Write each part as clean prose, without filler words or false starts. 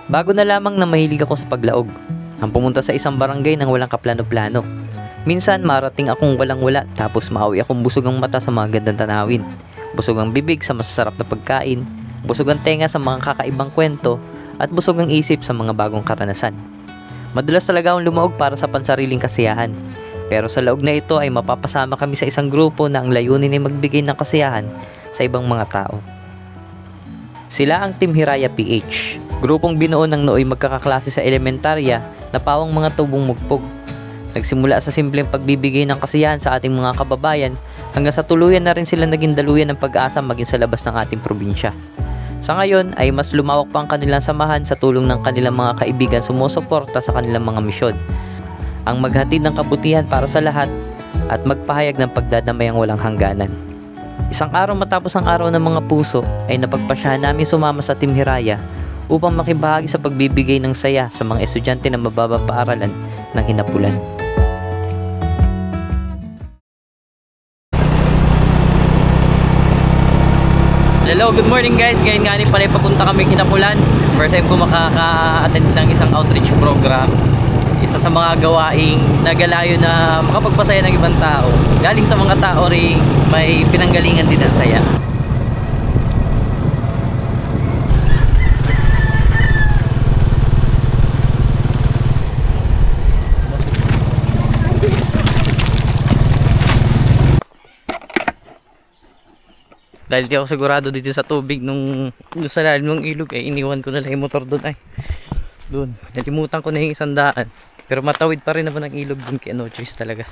Bago na lamang na mahilig ako sa paglaog. Ang pumunta sa isang barangay nang walang kaplano-plano. Minsan marating akong walang-wala tapos maawi akong busog ang mata sa mga gandang tanawin. Busog ang bibig sa masasarap na pagkain. Busog ang tenga sa mga kakaibang kwento. At busog ang isip sa mga bagong karanasan. Madalas talaga akong lumaog para sa pansariling kasiyahan. Pero sa laog na ito ay mapapasama kami sa isang grupo na ang layunin ay magbigay ng kasiyahan sa ibang mga tao. Sila ang Team Hiraya PH, grupong binuo ng nooy magkakaklase sa elementarya na pawang mga tubong mugpog. Nagsimula sa simpleng pagbibigay ng kasiyahan sa ating mga kababayan hanggang sa tuluyan na rin sila naging daluyan ng pag-asa maging sa labas ng ating probinsya. Sa ngayon ay mas lumawak pa ang kanilang samahan sa tulong ng kanilang mga kaibigan sumusuporta sa kanilang mga misyon. Ang maghatid ng kabutihan para sa lahat at magpahayag ng pagdadamayang walang hangganan. Isang araw matapos ang araw ng mga puso ay napagpasyahan namin sumama sa Team Hiraya upang makibahagi sa pagbibigay ng saya sa mga estudyante ng mababang paaralan ng Hinapulan. Hello, good morning guys. Ngayon nga rin pala papunta kami Hinapulan. First time ko makaka-attend ng isang outreach program. Isa sa mga gawaing nagalayo na makapagpasaya ng ibang tao. Galing sa mga tao rin may pinanggalingan din ang saya. Dahil di ako sigurado dito sa tubig nung sa lalim ng ilog iniwan ko na lang yung motor doon doon. Nalimutan ko na yung 100. Pero matawid pa rin naman ang ilog doon kaya no choice talaga.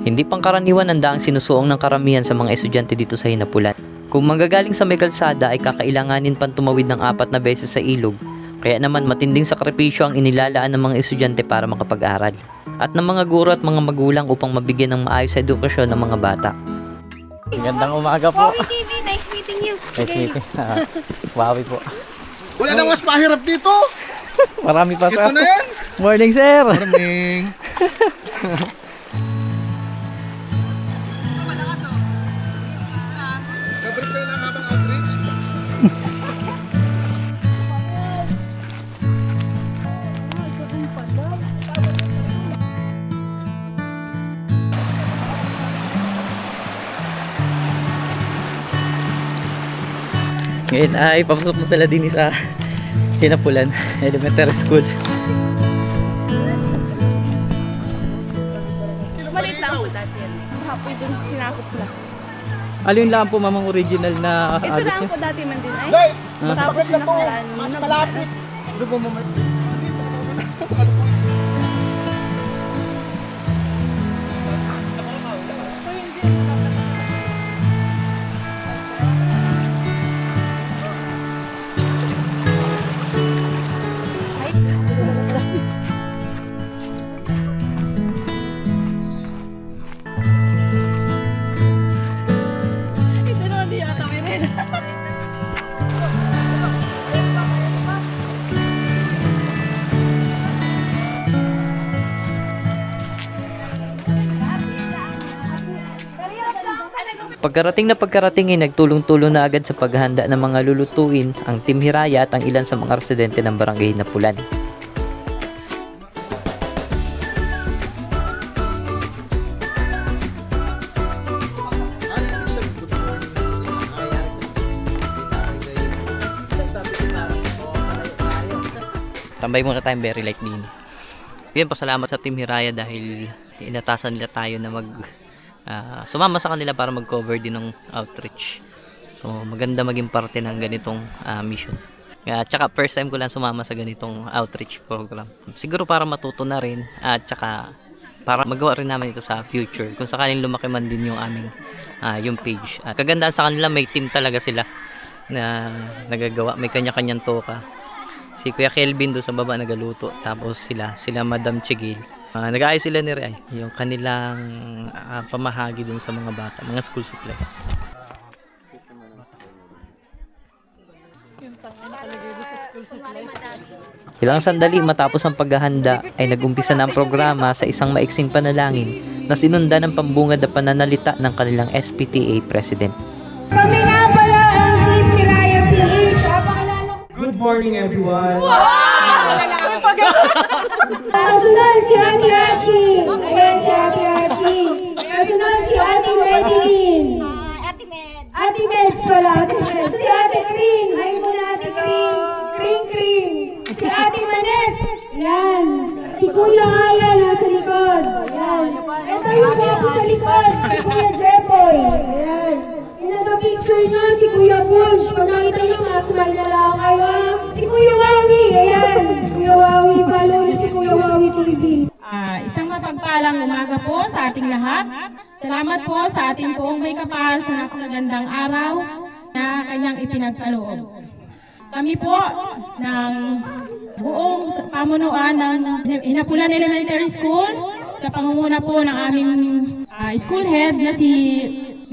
Hindi pangkaraniwan ang daang sinusuong ng karamihan sa mga estudyante dito sa Hinapulan. Kung manggagaling sa may kalsada ay kakailanganin pang tumawid ng 4 na beses sa ilog. Kaya naman matinding sakripisyo ang inilalaan ng mga estudyante para makapag-aral. At ng mga guro at mga magulang upang mabigyan ng maayos sa edukasyon ng mga bata. Gandang umaga po. Wawi TV, nice meeting you. Nice meeting. Wawi po. Wala nang mas pahirap dito. Marami pa Ito na yan. Morning sir. Morning. Kabrip kayo lang habang outreach. Ngayon ay papasok na sila din sa Hinapulan Elementary School. Maliit lang po dati yan. Hapoy dun sinakot lang. Alin lang po mamang original na Ito agos lang niya? po dati man din ay. Day, Tapos bakit na po? nakalaan mo Mas na. malapit. Ano po mamang? Ito naman di yata may rin. Pagkarating ay nagtulong-tulong na agad sa paghahanda ng mga lulutuin ang Team Hiraya at ang ilan sa mga residente ng barangay Hinapulan. Tambay muna tayong very light din. Yan, pasalamat sa Team Hiraya dahil inatasan nila tayo na sumama sa kanila para mag-cover din ng outreach. So maganda maging parte ng ganitong mission. At saka first time ko lang sumama sa ganitong outreach program. Siguro para matuto na rin at saka para magawa rin namin ito sa future. Kung sakaling lumaki man din yung aming yung page. Kagandaan sa kanila, may team talaga sila na nagagawa. May kanya-kanyang toka. Si Kuya Kelvin doon sa baba nagaluto. Tapos sila Madam Chigil. Nag-aayos sila ni Ray. Yung kanilang pamahagi doon sa mga bata. Mga school supplies. Ilang sandali matapos ang paghahanda ay nag-umpisa na ang programa sa isang maiksing panalangin na sinunda ng pambungad na pananalita ng kanilang SPTA President. Kami nga pala ang Team Hiraya PH morning, everyone. Kasunod si Ate Archie. Ayan si Ate Archie. Kasunod si Ate Medellin. Ate Meds pala, Ate Meds. Si Ate Kring. Hi muna Ate Kring. Kring. Si Ate Manet. Ayan. Si Kuya Ayan nasa likod. Ayan. Ito yung po sa likod. Si Kuya Jepoy. Ayan. Picture niyo si Kuya Push. Pag nakita niyo, masmal na lang kayo. Si Kuya Wawi. Ayan. Kuya Wawi. Follow niyo si Kuya Wawi TV. Isang mapagpalang umaga po sa ating lahat. Salamat po sa ating poong may kapal sa napakagandang araw na kanyang ipinagkaloob. Kami po ng buong pamunuan ng Hinapulan Elementary School sa pangunguna po ng aming school head na si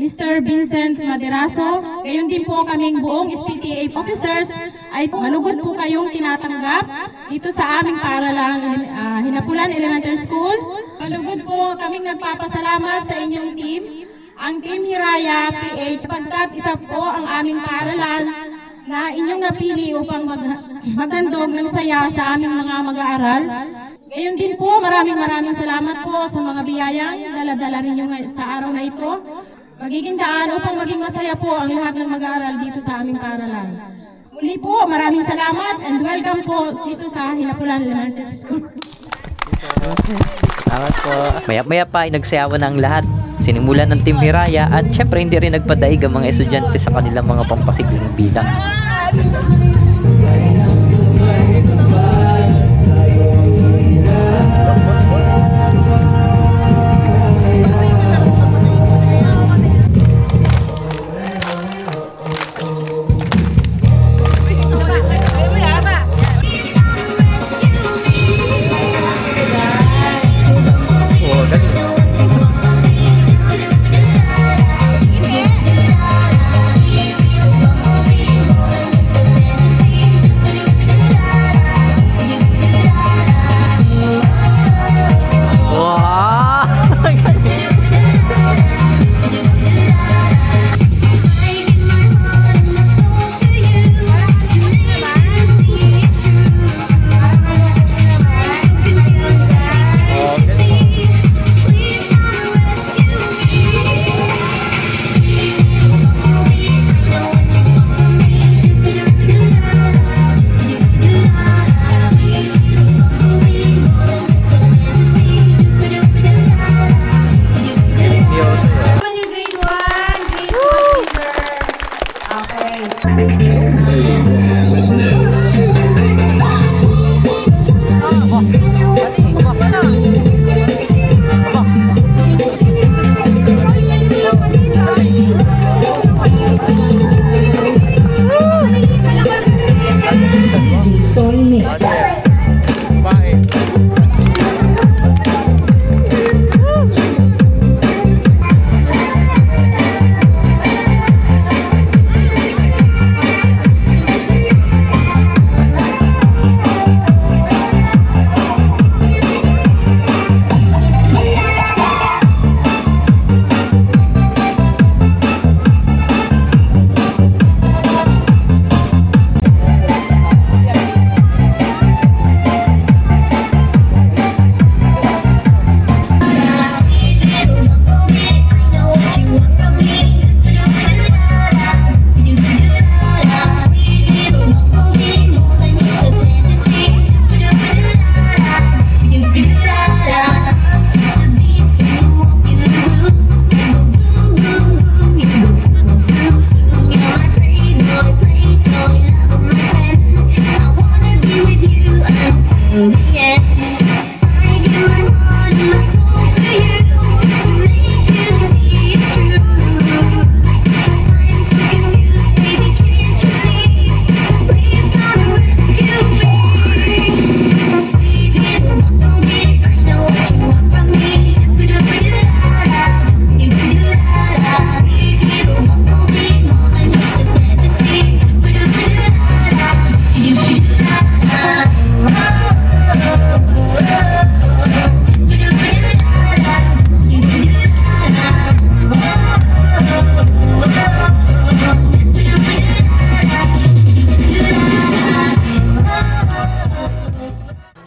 Mr. Vincent Maderaso. Gayon din po kaming buong SPTA officers ay malugod po kayong tinatanggap dito sa aming paaralang Hinapulan Elementary School. Malugod po kaming nagpapasalamat sa inyong team, ang Team Hiraya PH, pagkat isa po ang aming paaralan na inyong napili upang magandog ng saya sa aming mga mag-aaral. Gayon din po, maraming salamat po sa mga biyayang dala-dala ninyo sa araw na ito. Magiging daan upang maging masaya po ang lahat ng mag-aaral dito sa aming paaralan. Muli po, maraming salamat and welcome po dito sa Hinapulan Elementary School. Salamat po. Maya-maya pa ay nagsayawan na ang lahat. Sinimulan ng Team Hiraya at syempre hindi rin nagpadaig ang mga estudyante sa kanilang mga pampasikling bilang.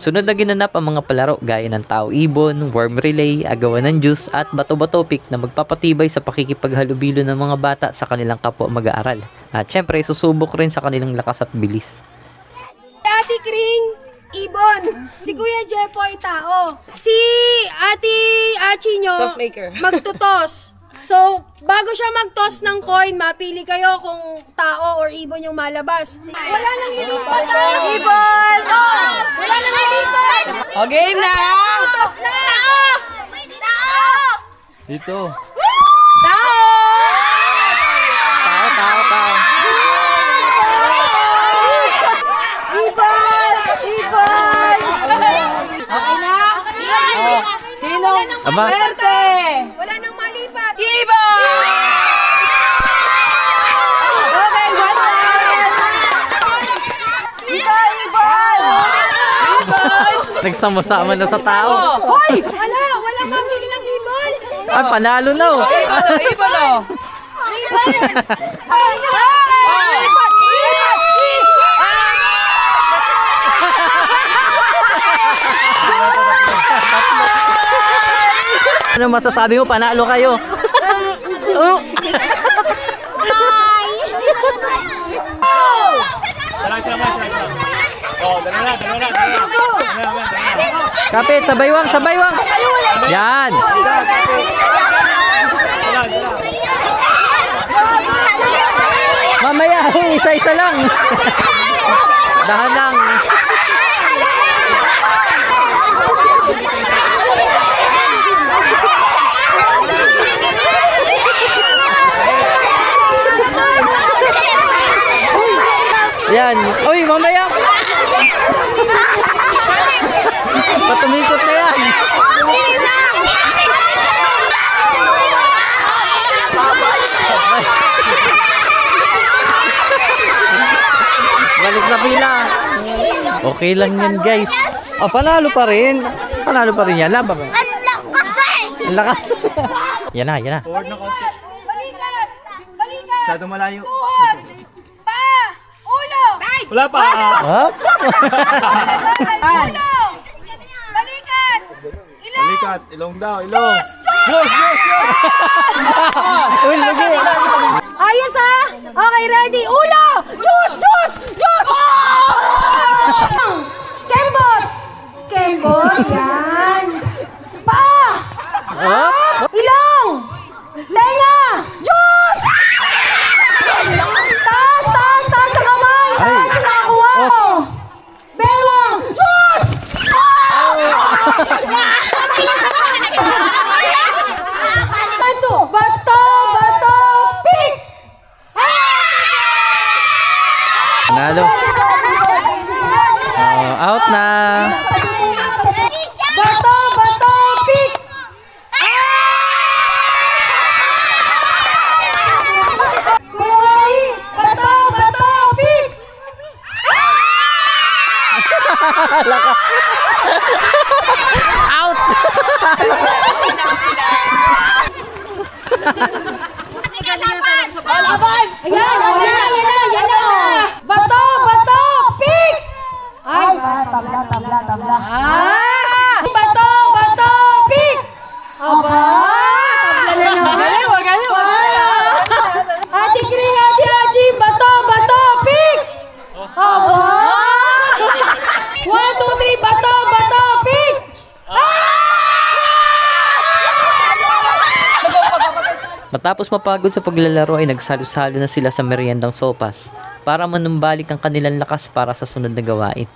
Sunod na ginanap ang mga palaro gaya ng tao ibon, worm relay, agawan ng juice at bato-bato pick na magpapatibay sa pakikipaghalubilo ng mga bata sa kanilang kapwa mag-aaral. At syempre, susubok rin sa kanilang lakas at bilis. Ate Kring, ibon. Si Kuya Jepoy, tao. Si Ate Achi nyo, magtutos. So, bago siya mag-toss ng coin, mapili kayo kung tao or ibon yung malabas. Wala nang ilipat. Ibon! Wala nang ilipat. O, game na! Toss na! Tao! Dito. Tao! Tao. Ibon! Ibon! Okay na? Sino? Aba. Swerte! Wala nang malipat. Ibon! Okay, one more. Ibon! Nagsama-sama na sa tao. Hoy! Wala mapili ng ibon. Ay, panalo na oh. Ibon o! Ano masasabi mo? Panalo kayo. Oh. Kapit, sabaywang. Yan. Mamaya, isa-isa lang. Dahan lang. Yan. Uy, mamaya. Patumikot na yan. Balik sa pila. Okay lang yan, guys. Oh, panalo pa rin. Yan. Laban ka. Ang lakas. Yan na. Forward na konti. Balikan! Masyado malayo. Tuhod! Pa! Ulo! Wala pa. Huh? Ulo! Balikan! Ilong! Balikat. Ilong daw. Ilong. Diyos! Uy, lagi. Ayos ha! Okay, ready? Ulo! Diyos! Kembot! Yan! Pa! Huh? Ilong! Tenga! Diyos! Taas sa kamay! Ay. Taas nakakuha mo! Bewang! Diyos! Bato! Pick! Panalo. Out na. Bato! Pick! Kuya, bato! Pick! Out. Ayan! Bato! Pick! Ay, tabla. Bato! Pick! Aba! Tabla na naman. Magaling. Ate Kring, Ate Achi, bato! Pick! Aba! 1, 2, 3, bato! Pick! Matapos mapagod sa paglalaro ay nagsalo-salo na sila sa meriendang sopas para manumbalik ang kanilang lakas para sa sunod na gawain.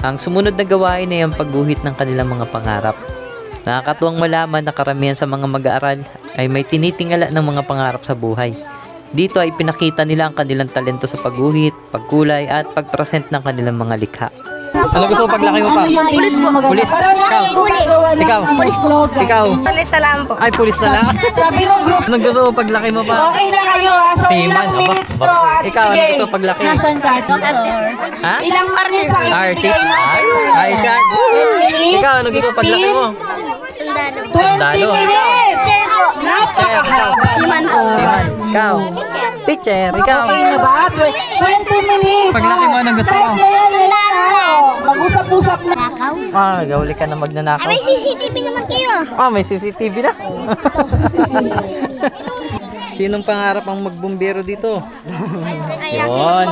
Ang sumunod na gawain ay ang pagguhit ng kanilang mga pangarap. Nakakatuwang malaman na karamihan sa mga mag-aaral ay may tinitingala ng mga pangarap sa buhay. Dito ay pinakita nila ang kanilang talento sa pagguhit, pagkulay at pagpresent ng kanilang mga likha. Ano gusto mo paglaki mo pa? Pulis po. Pulis? Ikaw? Ikaw? Ikaw? Pulis na lang po. Ay, pulis na lang? Anong gusto mo paglaki mo pa? Okay na kayo ha. So, Seaman, ilang aba, minutes aba. to, Ate Ikaw, ano Jane? gusto paglaki? Nasaan ka? Ha? Ilang minutes ang Artist? Ay, siya. Ikaw, ano gusto paglaki mo? Sundalo. 20 minutes! Napakahaba. Siman po. Siman, ikaw. Teacher, ikaw. Okay na ba? 20 minutes. Paglaki mo, anong gusto mo? Sundalo. Mag-usap-usap na. Gawli ka na magnanakaw. May CCTV naman kayo. May CCTV na. Sinong pangarap ang magbumbero dito? Ay, Yun.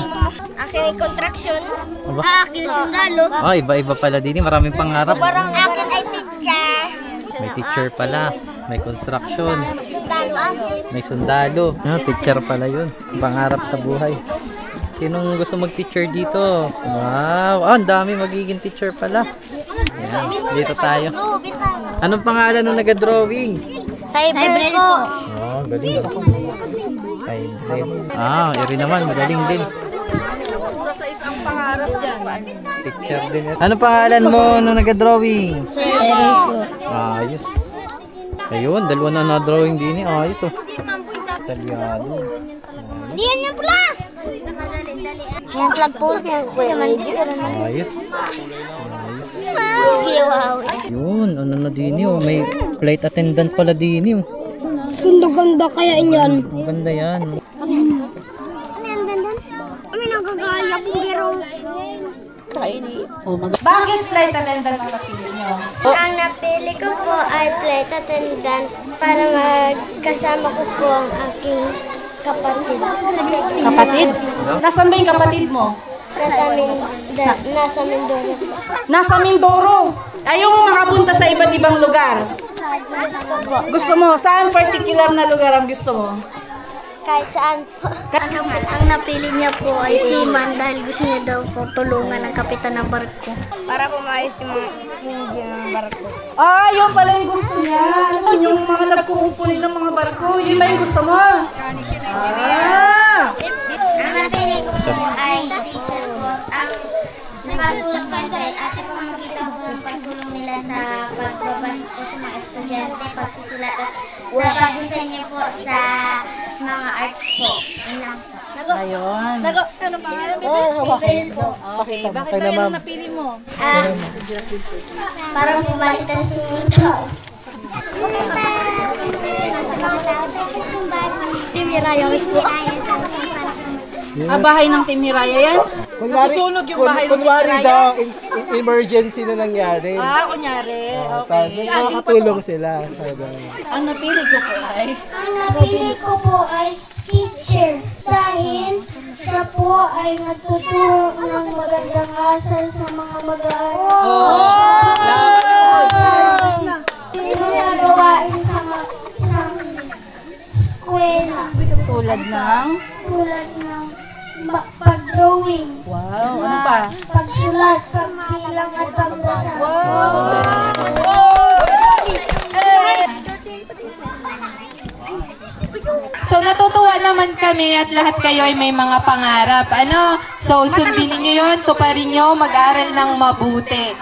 aking contraction. Aba. Aking sundalo. Iba-iba pala din. Maraming pangarap. Akin ay teacher. May teacher pala. May construction. Sundalo akin. May sundalo. Teacher pala yun. Pangarap sa buhay. Sinong gusto mag-teacher dito? Wow! Ang dami magiging teacher pala. Ayan. Dito tayo. Anong pangalan ng nag-drawing? Cyber po. Galing. Cyber. Iri naman. Magaling din. Sa isang pangarap dyan. Teacher din. Anong pangalan mo nung nag-drawing? Series po. Ayos. Ayun, dalawa na na-drawing din. Ayos oh. Talyado. Diyan yung pula. Yan flag po. Ayos. Wow. Yun, ano na din oh. May flight attendant pala din oh. Ganda kaya yan. Ang ganda yan. Ano yan, gandan? Kami nagagaya po, pero... Bakit flight attendant ang napili nyo? Ang napili ko po ay flight attendant para magkasama ko po ang aking kapatid. Kapatid? Nasaan ba yung kapatid mo? Nasa Mindoro po. Nasa Mindoro. Ayaw mo makapunta sa iba't ibang lugar. Gusto po. Gusto mo? Saan particular na lugar ang gusto mo? Kahit saan po. Ang napili niya po ay seaman dahil gusto niya daw po tulungan ng kapitan ng barko. Para pumayos yung mga barko. Yun pala yung gusto niya. Yung mga nagkukumpuli ng mga barko. Yun ba yung gusto mo? Ang napili ko po ay teacher po. Sa pagtulong ko sa pamamagitan po ng pagtulong nila sa pagbabasa po sa mga estudyante, pagsusulat at sa pag-design po sa mga art po. Ayun. Ano pangalan mo? Sibril po. Okay, bakit tayo napili mo? Para pumaligtas po yung tao. Sa mga tao, Timiraya po. Bahay ng Team Hiraya yan? Nasusunog yung bahay ng Team Kunwari Hiraya? daw, emergency na nangyari. Kunyari. Tapos Okay. nakakatulong sila. Ang napili ko po ay... Ang napili ko po ay teacher dahil siya po ay nagtuturo ng magandang asal sa mga mag-aaral. Mga gawain sa eskwela. Tulad ng... Tulad ng pag-drawing. Wow, ano pa? Pagsulat, pagbilang at pagdasal. So natutuwa naman kami at lahat kayo ay may mga pangarap. So sundin niyo yun, tuparin niyo, mag-aral ng mabuti.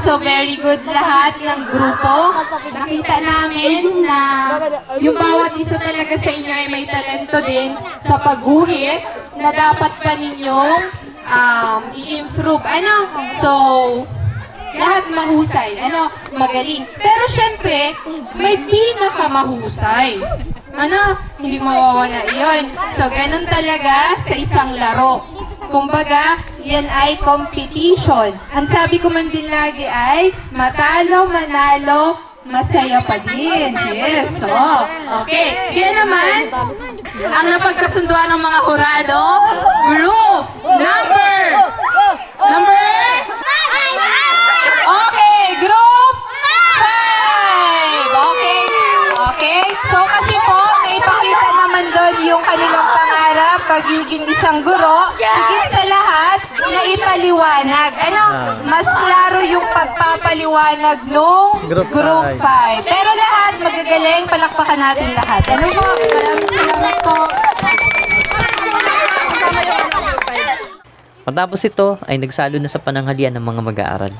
So very good lahat ng grupo. Nakita namin na yung bawat isa talaga sa inyo ay may talento din sa pagguhit na dapat pa ninyong i-improve. So lahat mahusay, magaling. Pero syempre, may pinakamahusay. Hindi mawawala yun. So, ganun talaga sa isang laro. Kumbaga, yan ay competition. Ang sabi ko man din lagi ay, matalo, manalo, masaya pa din. Yes, so, okay. Kaya naman, ang napagkasunduan ng mga kurado, group number. Okay, group 5. Okay. So kasi po, naipakita naman doon yung kanilang pangarap, pagiging isang guro, higit sa lahat, naipaliwanag. Mas klaro yung pagpapaliwanag nung group 5. Pero lahat, magagaling, palakpakan natin lahat. Maraming salamat po. Matapos ito, ay nagsalo na sa pananghalian ng mga mag-aaral.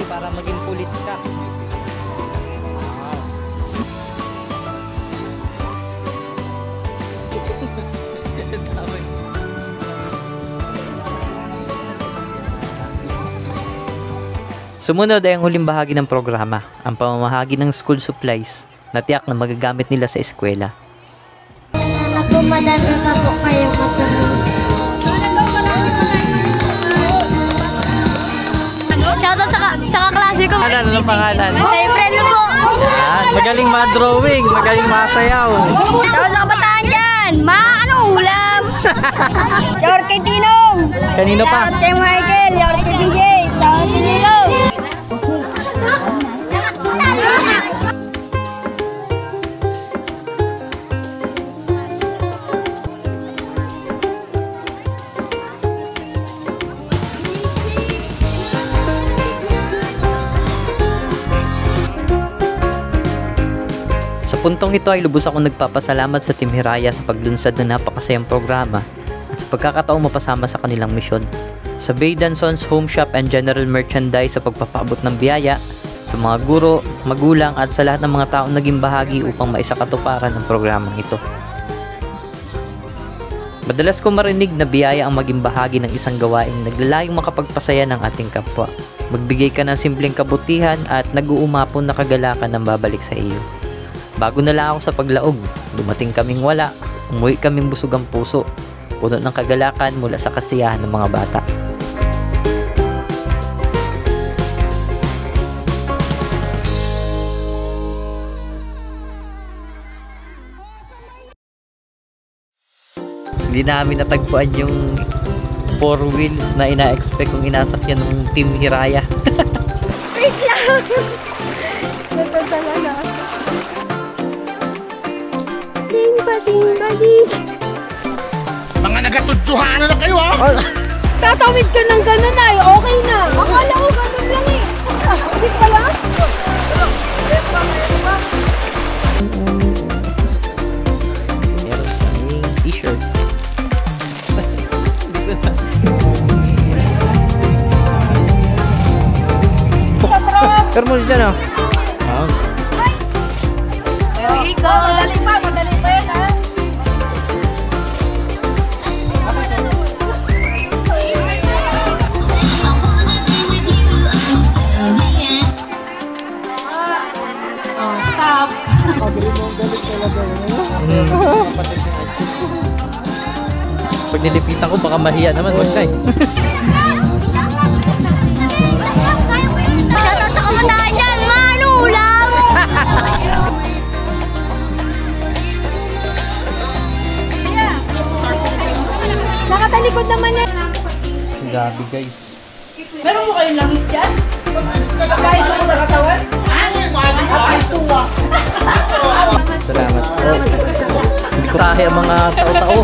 Army para maging pulis ka. Sumunod ay ang huling bahagi ng programa, ang pamamahagi ng school supplies na tiyak na magagamit nila sa eskwela. Ako, madami pa po kayo matulog. Shoutout sa kaklase ko. Anong pangalan? Sa friend po. Yan, magaling ma-drawing, magaling masayaw. Shoutout sa kabataan dyan. Ulam? Shoutout kay Tinong. Kanino pa? Shoutout kay Michael. Shoutout kay PJ. Shoutout kay Nilo. Sa puntong ito ay lubos akong nagpapasalamat sa Team Hiraya sa paglunsad ng napakasayang programa at sa pagkakataong mapasama sa kanilang misyon. Sa Bay Danson's Home Shop and General Merchandise sa pagpapaabot ng biyaya, sa mga guro, magulang at sa lahat ng mga taong naging bahagi upang maisakatuparan ng programang ito. Madalas ko marinig na biyaya ang maging bahagi ng isang gawaing naglalayong makapagpasaya ng ating kapwa. Magbigay ka ng simpleng kabutihan at nag-uumapon na kagalakan ng babalik sa iyo. Bago na lang ako sa paglaog, dumating kaming wala, umuwi kaming busog ang puso, puno ng kagalakan mula sa kasiyahan ng mga bata. Hindi namin natagpuan yung 4 wheels na ina-expect kong inasakyan ng Team Hiraya. Wait lang. Ito talaga. Ding. Mga nagatudyohanan na kayo, ha? Tatawid ka ng ganun ay, okay na. Akala ko ganun lang eh. Hindi pala? Meron kaming t-shirt. Pero mo dyan, oh. Madali pa yan ha. Stop. Pag nilipitan ko, baka mahiya naman. Huwag ka eh. Shoutout sa kabataan dyan. Ulam? Nakatalikod naman eh. Gabi guys. Meron mo kayong langis dyan? Kahit mo sa katawan? Ay, suwa. Salamat po. Hindi ko tahi ang mga tao-tao.